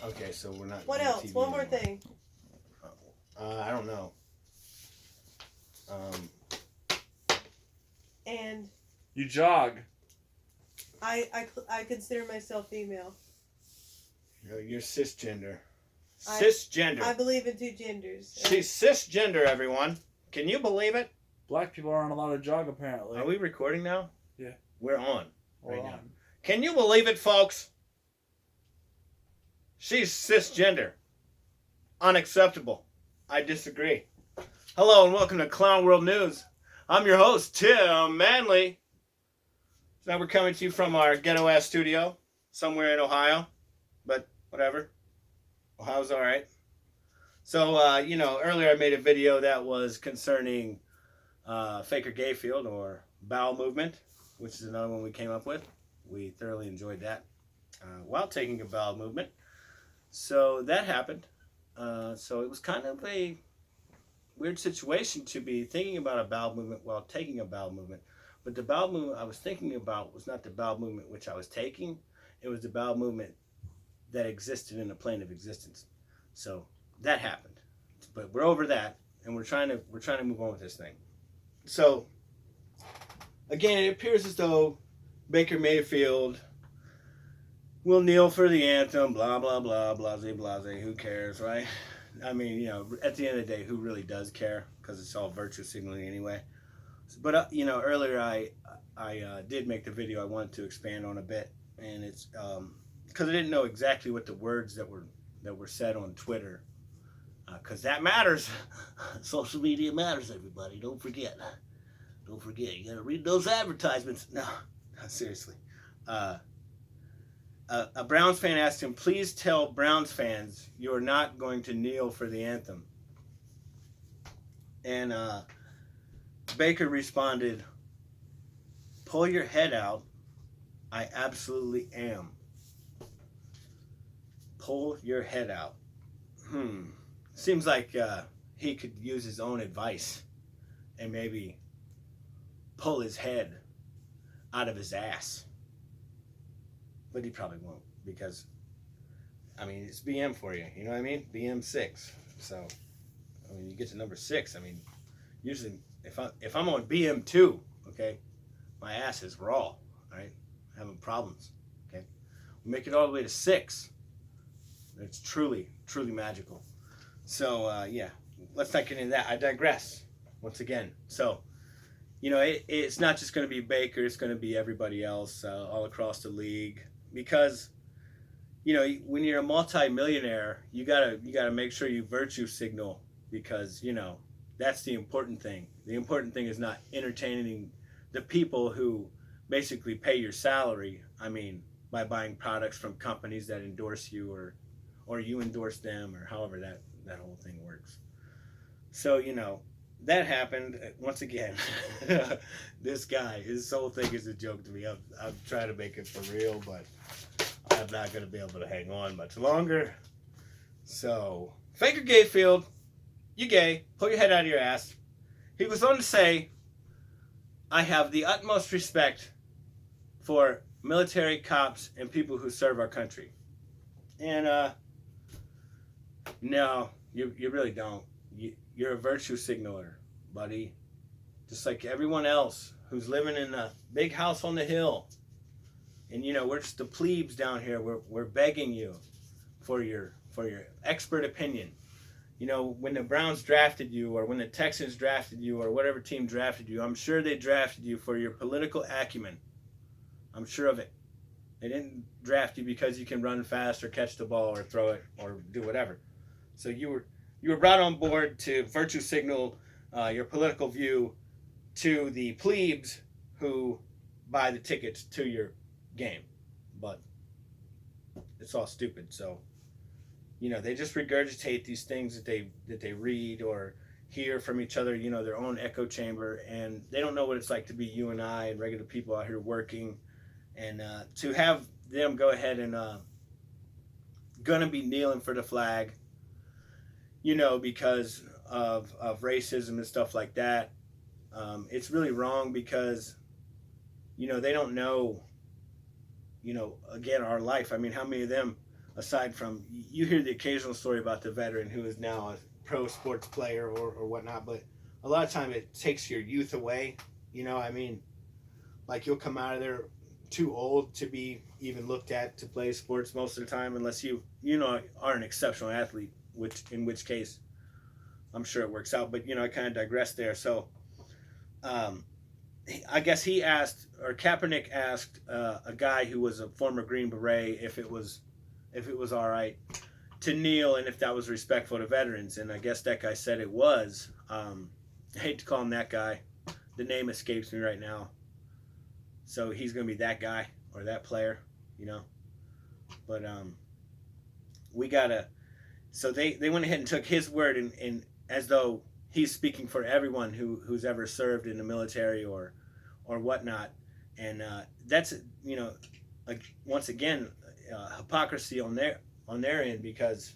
Okay, so we're not. What on else? TV One more anymore. thing. I don't know. And You jog. I consider myself female. You're cisgender. I Cisgender. believe in two genders. She's cisgender, everyone. Can you believe it? Black people aren't allowed to jog, apparently. Are we recording now? Yeah. We're on We're right on. now. Can you believe it, folks? She's cisgender. Unacceptable. I disagree. Hello and welcome to Clown World News. I'm your host, Tim Manley. So now we're coming to you from our ghetto-ass studio somewhere in Ohio. But whatever. Ohio's alright. So, earlier I made a video that was concerning Faker Mayfield or Bowel Movement, which is another one we came up with. We thoroughly enjoyed that while taking a bowel movement. So that happened. So it was kind of a weird situation to be thinking about a bowel movement while taking a bowel movement. But the bowel movement I was thinking about was not the bowel movement which I was taking. It was the bowel movement that existed in a plane of existence. So that happened. But we're over that, and we're trying to move on with this thing. So again, it appears as though Baker Mayfield will kneel for the anthem, blah, blah, blah, blase, blase, who cares, right? I mean, at the end of the day, who really does care? Because it's all virtue signaling anyway. But, earlier I did make the video I wanted to expand on a bit, and it's because I didn't know exactly what the words that were said on Twitter, because that matters. Social media matters, everybody. Don't forget. You gotta read those advertisements. No, seriously. A Browns fan asked him, please tell Browns fans you're not going to kneel for the anthem. And Baker responded, pull your head out. I absolutely am. Pull your head out. Seems like he could use his own advice and maybe pull his head out of his ass. But he probably won't, because, I mean, it's BM for you. You know what I mean? BM 6. So, I mean, you get to number 6. I mean, usually, if I'm on BM 2, okay, my ass is raw, all right? I'm having problems, okay? We make it all the way to 6. It's truly, truly magical. So, yeah, let's not get into that. I digress, once again. So, it's not just going to be Baker. It's going to be everybody else all across the league. Because, when you're a multi-millionaire, you gotta make sure you virtue signal, because, that's the important thing. The important thing is not entertaining the people who basically pay your salary. I mean, by buying products from companies that endorse you, or you endorse them, or however that whole thing works. So, that happened once again. This guy, his whole thing is a joke to me. I'm trying to make it for real, but I'm not going to be able to hang on much longer. So, Faker Mayfield, you gay, pull your head out of your ass. He was on to say, I have the utmost respect for military, cops, and people who serve our country. And, no, you really don't. You're a virtue signaler, buddy. Just like everyone else who's living in a big house on the hill. And, we're just the plebes down here. We're begging you for your expert opinion. When the Browns drafted you, or when the Texans drafted you, or whatever team drafted you, I'm sure they drafted you for your political acumen. I'm sure of it. They didn't draft you because you can run fast or catch the ball or throw it or do whatever. So you were brought on board to virtue signal your political view to the plebes who buy the tickets to your game. But it's all stupid. So, they just regurgitate these things that they read or hear from each other, their own echo chamber, and they don't know what it's like to be you and I and regular people out here working, and to have them go ahead and gonna be kneeling for the flag, because of racism and stuff like that. It's really wrong, because, they don't know, again, our life. I mean, how many of them aside from, you hear the occasional story about the veteran who is now a pro sports player or whatnot, but a lot of time it takes your youth away. I mean, like you'll come out of there too old to be even looked at to play sports most of the time, unless you are an exceptional athlete, in which case I'm sure it works out. But I kind of digressed there. So I guess he asked, or Kaepernick asked, a guy who was a former Green Beret if it was all right to kneel and if that was respectful to veterans. And I guess that guy said it was. I hate to call him that guy. The name escapes me right now. So he's going to be that guy or that player, But we got to... So they went ahead and took his word and as though he's speaking for everyone who's ever served in the military or whatnot. And that's, like, once again, hypocrisy on their end, because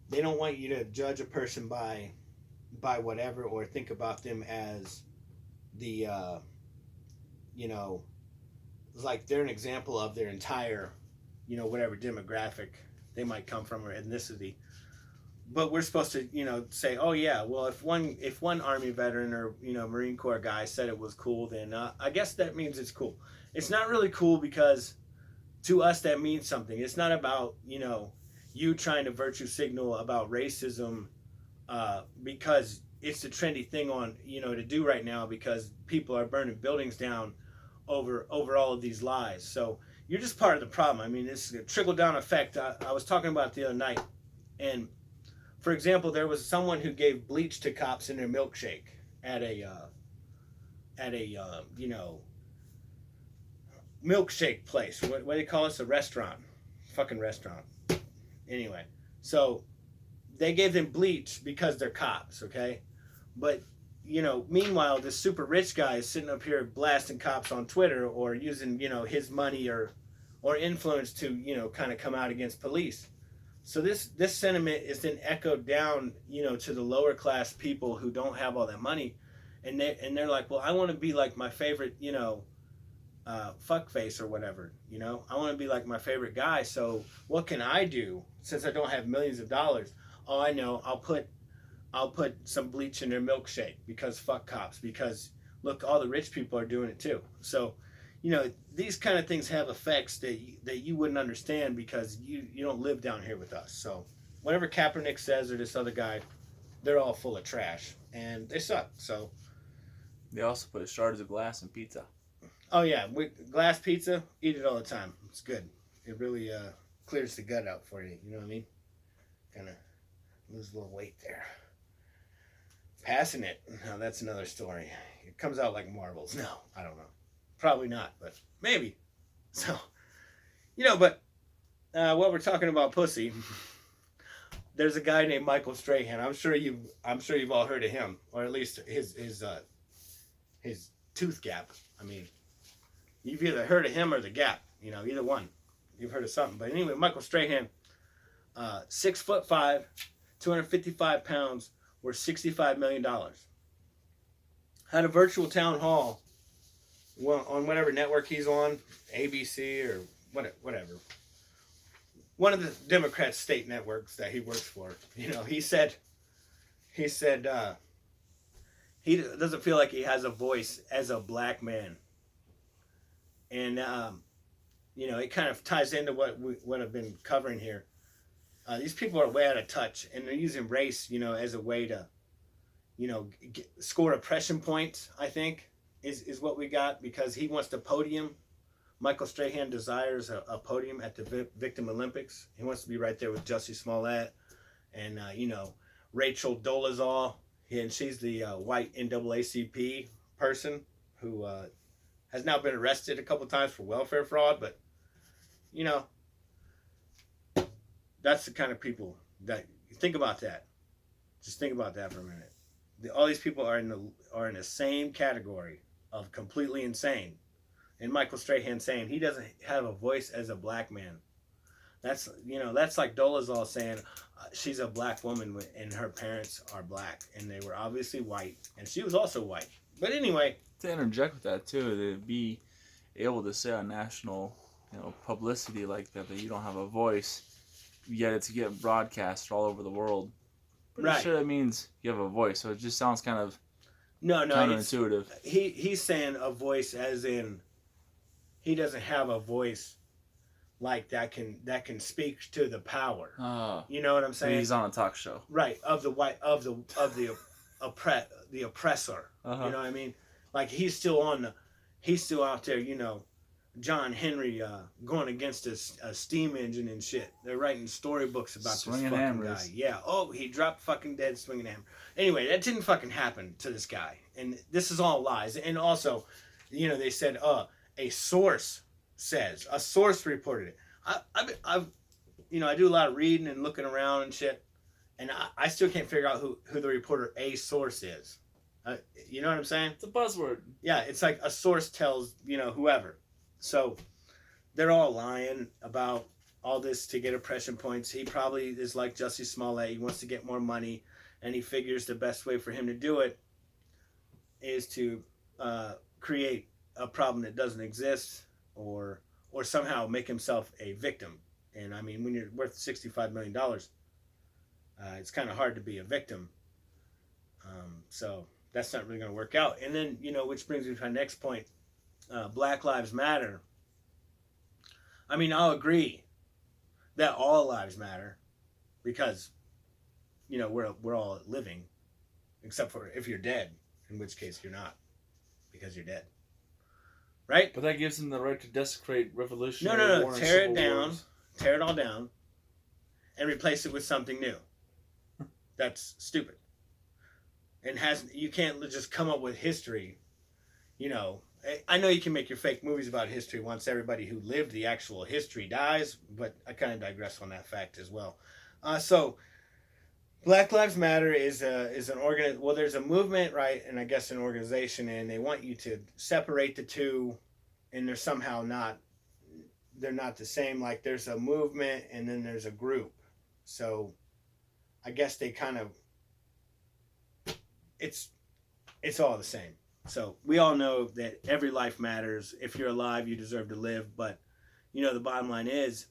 they don't want you to judge a person by whatever, or think about them as the like they're an example of their entire whatever demographic they might come from or ethnicity. But we're supposed to say, oh yeah, well, if one Army veteran or Marine Corps guy said it was cool, then I guess that means it's cool. It's not really cool, because to us that means something. It's not about you trying to virtue signal about racism because it's the trendy thing on to do right now, because people are burning buildings down over all of these lies. So you're just part of the problem. I mean, it's a trickle down effect. I was talking about it the other night, and for example, there was someone who gave bleach to cops in their milkshake at a milkshake place. What do they call this? A restaurant. Fucking restaurant. Anyway, so they gave them bleach because they're cops, okay? But, meanwhile, this super rich guy is sitting up here blasting cops on Twitter, or using, his money or influence to, kind of come out against police. So this sentiment is then echoed down, to the lower class people who don't have all that money, and they're like, well, I want to be like my favorite, fuckface or whatever, I want to be like my favorite guy. So what can I do since I don't have millions of dollars? Oh, I know. I'll put some bleach in their milkshake because fuck cops. Because look, all the rich people are doing it too. So, these kind of things have effects that you wouldn't understand because you don't live down here with us. So whatever Kaepernick says or this other guy, they're all full of trash and they suck. So They also put shards of glass in pizza. oh yeah, with glass pizza, eat it all the time. It's good. It really clears the gut out for you. You know what I mean? Kind of lose a little weight there. Passing it, now that's another story. It comes out like marbles. No, I don't know. Probably not, but maybe. So, but while we're talking about pussy, there's a guy named Michael Strahan. I'm sure you've all heard of him, or at least his tooth gap. I mean, you've either heard of him or the gap. Either one. You've heard of something. But anyway, Michael Strahan, 6'5", 255 pounds, worth $65 million. Had a virtual town hall on whatever network he's on, ABC or whatever. One of the Democrat state networks that he works for. He said he doesn't feel like he has a voice as a black man. And it kind of ties into what I've been covering here. These people are way out of touch, and they're using race, as a way to, score oppression points, I think, is what we got, because he wants the podium. Michael Strahan desires a podium at the Victim Olympics. He wants to be right there with Jussie Smollett and, Rachel Dolezal. And she's the white NAACP person who has now been arrested a couple times for welfare fraud, but, that's the kind of people that think about that. Just think about that for a minute. All these people are in the same category of completely insane. And Michael Strahan saying he doesn't have a voice as a black man. That's like Dolezal saying she's a black woman and her parents are black and they were obviously white and she was also white. But anyway, To interject with that too, to be able to say on national, publicity like that you don't have a voice, yet it's getting broadcast all over the world. Pretty Right. sure that means you have a voice, so it just sounds kind of No, it's, counterintuitive. he's saying a voice as in he doesn't have a voice like that can speak to the power. Oh, You know what I'm so saying? he's on a talk show. Right, of the the oppressor. Uh-huh. You know what I mean? Like he's still out there, John Henry going against a steam engine and shit. They're writing storybooks about Swinging this fucking hammers. guy. Yeah. Oh, he dropped fucking dead swinging a hammer. Anyway, that didn't fucking happen to this guy. And this is all lies. And also, they said, a source reported it. I do a lot of reading and looking around and shit. And I still can't figure out who the reporter a source is. You know what I'm saying? It's a buzzword. Yeah, it's like a source tells, whoever. So they're all lying about all this to get impression points. He probably is like Jussie Smollett. He wants to get more money, and he figures the best way for him to do it is to create a problem that doesn't exist or somehow make himself a victim. And I mean, when you're worth $65 million, it's kind of hard to be a victim. So that's not really going to work out. And then, which brings me to my next point. Black Lives Matter. I mean, I'll agree that all lives matter because, we're all living, except for if you're dead, in which case you're not, because you're dead. Right? But that gives them the right to desecrate revolutionary No. war and Tear it civil down. wars. Tear it all down and replace it with something new. That's stupid. And you can't just come up with history, I know you can make your fake movies about history once everybody who lived the actual history dies, but I kind of digress on that fact as well. So Black Lives Matter is an well, there's a movement, right, and I guess an organization, and they want you to separate the two, and they're somehow they're not the same. Like there's a movement and then there's a group. So I guess they kind of, it's all the same. So we all know that every life matters. If you're alive, you deserve to live. But, the bottom line is,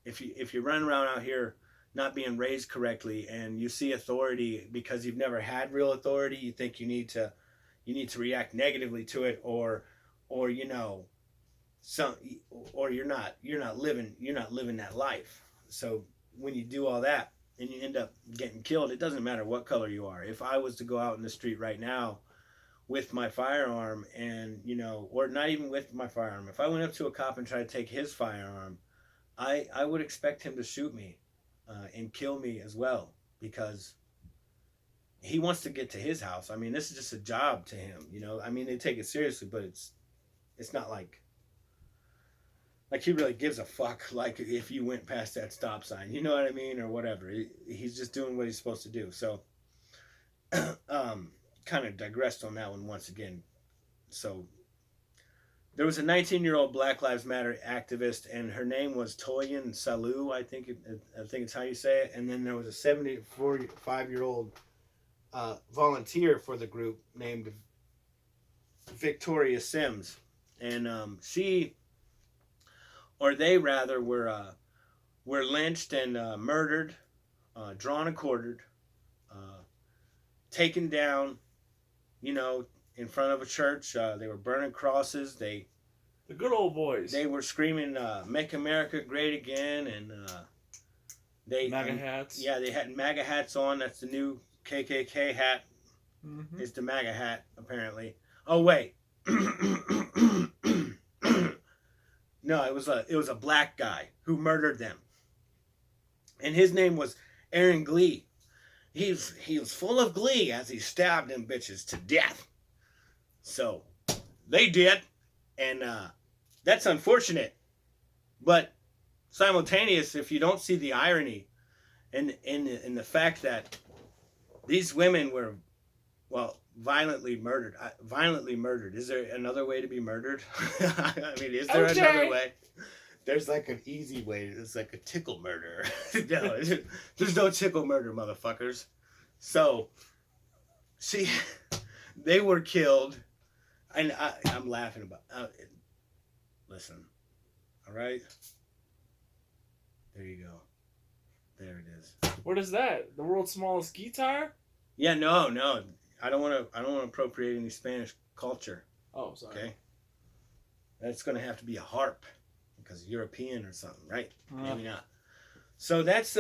if you run around out here not being raised correctly and you see authority because you've never had real authority, you think you need to react negatively to it, or you're not living that life. So when you do all that and you end up getting killed, it doesn't matter what color you are. If I was to go out in the street right now with my firearm and, or not even with my firearm, if I went up to a cop and tried to take his firearm, I would expect him to shoot me and kill me as well, because he wants to get to his house. I mean, this is just a job to him, I mean, they take it seriously, but it's not like he really gives a fuck, like if you went past that stop sign, you know what I mean, or whatever. He's just doing what he's supposed to do. So kind of digressed on that one once again. So there was a 19-year-old Black Lives Matter activist, and her name was Toyin Salu, I think it's how you say it. And then there was a 75-year-old volunteer for the group named Victoria Sims, and they were lynched and murdered, drawn and quartered, taken down, in front of a church. They were burning crosses. The good old boys. They were screaming, "Make America Great Again," and MAGA hats. Yeah, they had MAGA hats on. That's the new KKK hat. Mm-hmm. It's the MAGA hat, apparently. Oh wait, no, it was a black guy who murdered them, and his name was Aaron Glee. He was full of glee as he stabbed them bitches to death. So they did, and that's unfortunate. But simultaneous, if you don't see the irony in the fact that these women were, violently murdered. Violently murdered. Is there another way to be murdered? I mean, is there another way? There's like an easy way. It's like a tickle murder. No, there's no tickle murder, motherfuckers. So, they were killed, and I'm laughing about. Listen, all right. There you go. What is that? The world's smallest guitar? Yeah, no. I don't want to appropriate any Spanish culture. Oh, sorry. Okay. That's going to have to be a harp because European or something, right? Maybe not. So that's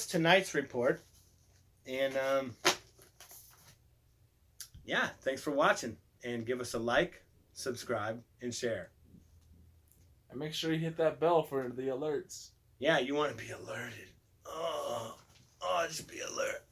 tonight's report, and yeah, thanks for watching, and give us a like, subscribe, and share. And make sure you hit that bell for the alerts. Yeah, you want to be alerted. Oh, just be alert.